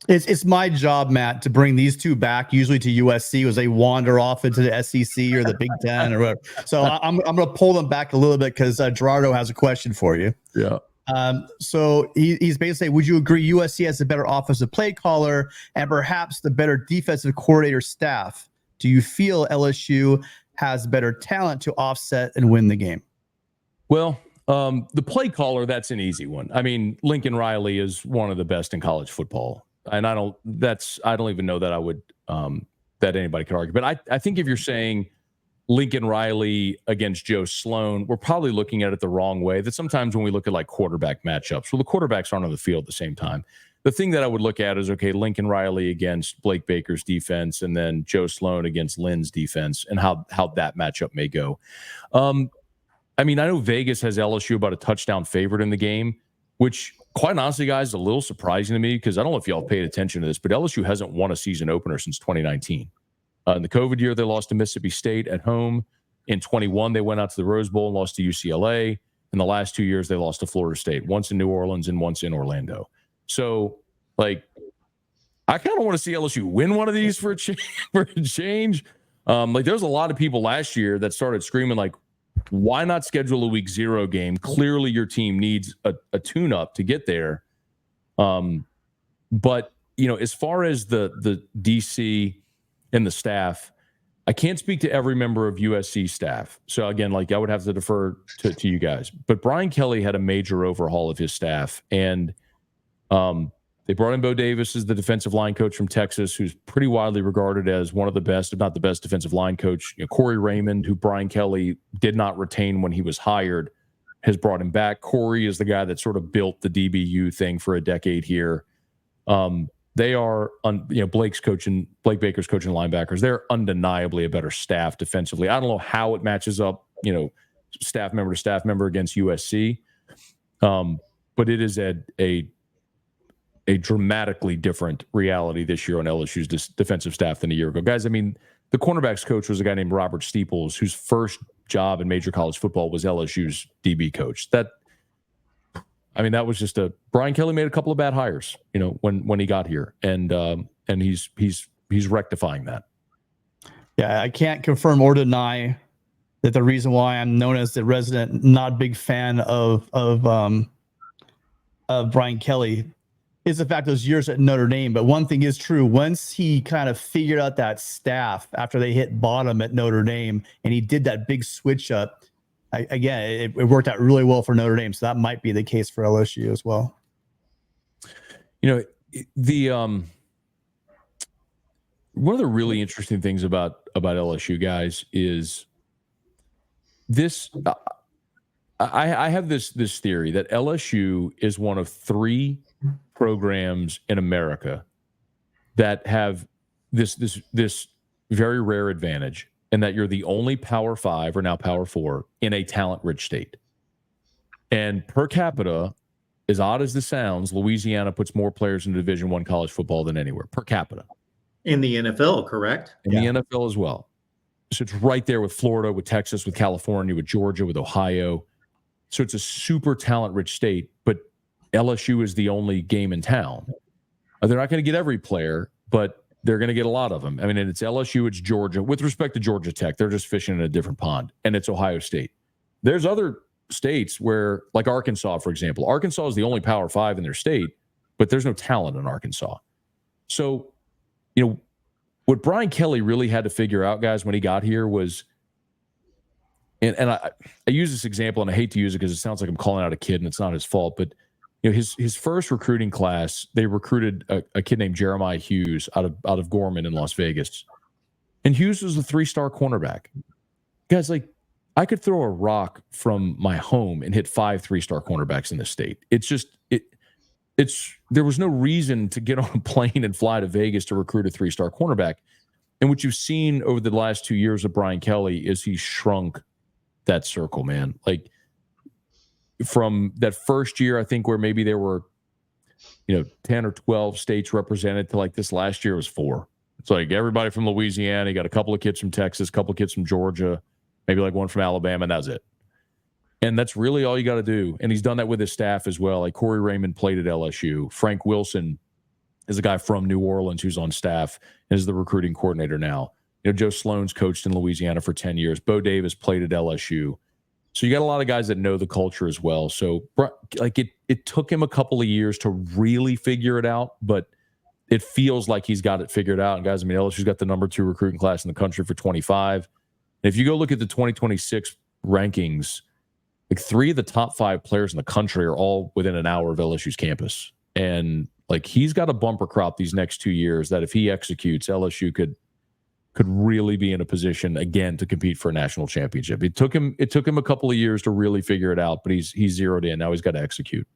It's my job, Matt, to bring these two back, usually to USC, as they wander off into the SEC or the Big Ten or whatever. So I'm going to pull them back a little bit because Gerardo has a question for you. Yeah. So he's basically saying, would you agree USC has a better offensive play caller and perhaps the better defensive coordinator staff? Do you feel LSU has better talent to offset and win the game? Well, the play caller, that's an easy one. I mean, Lincoln Riley is one of the best in college football. And I don't even know that I would, that anybody could argue. But I think if you're saying Lincoln Riley against Joe Sloan, we're probably looking at it the wrong way. That sometimes when we look at like quarterback matchups, well, the quarterbacks aren't on the field at the same time. The thing that I would look at is, okay, Lincoln Riley against Blake Baker's defense and then Joe Sloan against Lynn's defense and how that matchup may go. I mean, I know Vegas has LSU about a touchdown favorite in the game, which quite honestly, guys, is a little surprising to me because I don't know if y'all paid attention to this, but LSU hasn't won a season opener since 2019. In the COVID year, they lost to Mississippi State at home. In 21, they went out to the Rose Bowl and lost to UCLA. In the last 2 years, they lost to Florida State, once in New Orleans and once in Orlando. So, like, I kind of want to see LSU win one of these for a change. Like, there's a lot of people last year that started screaming, like, why not schedule a week 0 game? Clearly, your team needs a tune-up to get there. But, you know, as far as the DC and the staff, I can't speak to every member of USC staff. So, again, like, I would have to defer to you guys. But Brian Kelly had a major overhaul of his staff. And they brought in Bo Davis as the defensive line coach from Texas, who's pretty widely regarded as one of the best, if not the best, defensive line coach. You know, Corey Raymond, who Brian Kelly did not retain when he was hired, has brought him back. Corey is the guy that sort of built the DBU thing for a decade here. They are, Blake Baker's coaching linebackers. They're undeniably a better staff defensively. I don't know how it matches up, staff member to staff member against USC, but it is a dramatically different reality this year on LSU's defensive staff than a year ago. Guys, I mean, the cornerbacks coach was a guy named Robert Steeples, whose first job in major college football was LSU's DB coach. That was just Brian Kelly made a couple of bad hires, when he got here, and he's rectifying that. Yeah, I can't confirm or deny that the reason why I'm known as the resident not big fan of Brian Kelly is the fact those years at Notre Dame. But one thing is true. Once he kind of figured out that staff after they hit bottom at Notre Dame and he did that big switch up, it worked out really well for Notre Dame. So that might be the case for LSU as well. One of the really interesting things about LSU, guys, is this. I have this theory that LSU is one of 3 programs in America that have this very rare advantage, and that you're the only Power 5 or now Power 4 in a talent-rich state. And per capita, as odd as this sounds, Louisiana puts more players in Division I college football than anywhere per capita. In the NFL, correct? In the NFL as well. So it's right there with Florida, with Texas, with California, with Georgia, with Ohio. So it's a super talent-rich state, but LSU is the only game in town. They're not going to get every player, but they're going to get a lot of them. I mean, and it's LSU, it's Georgia. With respect to Georgia Tech, they're just fishing in a different pond, and it's Ohio State. There's other states where, like Arkansas, for example. Arkansas is the only Power 5 in their state, but there's no talent in Arkansas. So, what Brian Kelly really had to figure out, guys, when he got here was, and I use this example, and I hate to use it because it sounds like I'm calling out a kid, and it's not his fault, but his first recruiting class, they recruited a kid named Jeremiah Hughes out of Gorman in Las Vegas. And Hughes was a 3-star cornerback. Guys, like, I could throw a rock from my home and hit 5 3-star cornerbacks in this state. It's just, there was no reason to get on a plane and fly to Vegas to recruit a 3-star cornerback. And what you've seen over the last 2 years of Brian Kelly is he shrunk that circle, man. Like, from that first year, I think, where maybe there were, 10 or 12 states represented, to like this last year was 4. It's like everybody from Louisiana, you got a couple of kids from Texas, a couple of kids from Georgia, maybe like one from Alabama, and that's it. And that's really all you got to do. And he's done that with his staff as well. Like Corey Raymond played at LSU. Frank Wilson is a guy from New Orleans who's on staff and is the recruiting coordinator now. You know, Joe Sloan's coached in Louisiana for 10 years. Bo Davis played at LSU. So you got a lot of guys that know the culture as well. So like it took him a couple of years to really figure it out, but it feels like he's got it figured out. And guys, I mean, LSU's got the number 2 recruiting class in the country for 25. And if you go look at the 2026 rankings, like 3 of the top 5 players in the country are all within an hour of LSU's campus. And like he's got a bumper crop these next 2 years that if he executes, LSU could really be in a position again to compete for a national championship. It took him a couple of years to really figure it out, but he's zeroed in. Now he's got to execute.